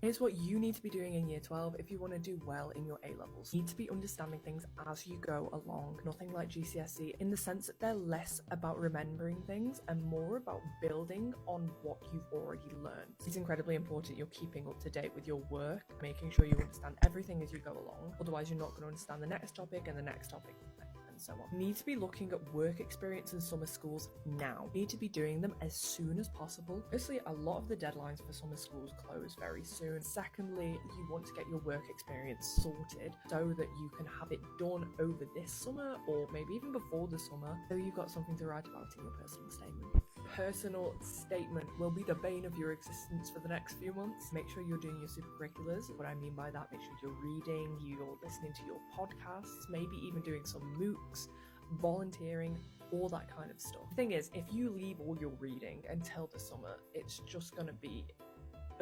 Here's what you need to be doing in year 12 if you want to do well in your A-levels. You need to be understanding things as you go along, nothing like GCSE, in the sense that they're less about remembering things and more about building on what you've already learned. It's incredibly important you're keeping up to date with your work, making sure you understand everything as you go along, otherwise you're not going to understand the next topic and the next topic. And so on. You need to be looking at work experience in summer schools now. You need to be doing them as soon as possible. Firstly, a lot of the deadlines for summer schools close very soon. Secondly, you want to get your work experience sorted so that you can have it done over this summer or maybe even before the summer, so you've got something to write about in your personal statement. Personal statement will be the bane of your existence for the next few months. Make sure you're doing your supercurriculars. What I mean by that, make sure you're reading, you're listening to your podcasts, maybe even doing some MOOCs, volunteering, all that kind of stuff. The thing is, if you leave all your reading until the summer, it's just going to be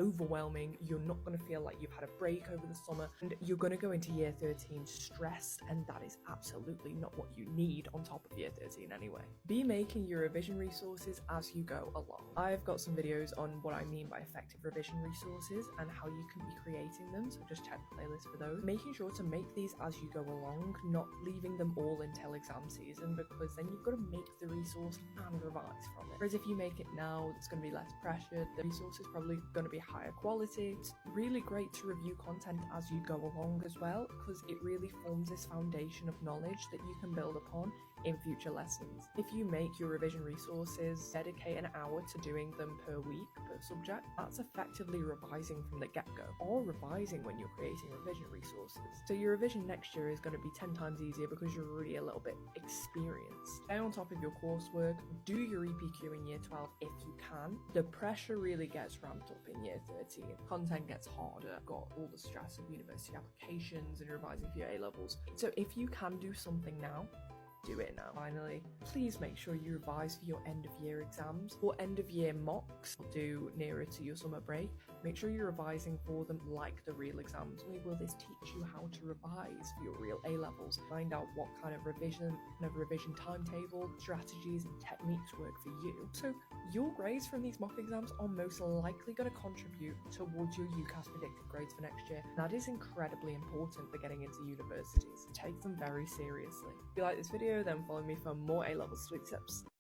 overwhelming. You're not going to feel like you've had a break over the summer, and you're going to go into year 13 stressed, and that is absolutely not what you need on top of year 13 anyway. Be making your revision resources as you go along. I've got some videos on what I mean by effective revision resources and how you can be creating them, so just check the playlist for those. Making sure to make these as you go along, not leaving them all until exam season, because then you've got to make the resource and revise from it. Whereas if you make it now, it's going to be less pressure, the resource is probably going to be higher quality. It's really great to review content as you go along as well, because it really forms this foundation of knowledge that you can build upon in future lessons. If you make your revision resources, dedicate an hour to doing them per week, per subject, that's effectively revising from the get-go, or revising when you're creating revision resources. So your revision next year is going to be 10 times easier because you're already a little bit experienced. Stay on top of your coursework, do your EPQ in year 12 if you can. The pressure really gets ramped up in year 13. Content gets harder, got all the stress of university applications and revising for your A-levels. So if you can do something now, do it now. Finally, please make sure you revise for your end of year exams or end of year mocks do nearer to your summer break. Make sure you're revising for them like the real exams. Only will this teach you how to revise for your real A-levels. Find out what kind of revision timetable, strategies and techniques work for you. So your grades from these mock exams are most likely going to contribute towards your UCAS predicted grades for next year. That is incredibly important for getting into universities. Take them very seriously. If you like this video, then follow me for more A-level sweet tips.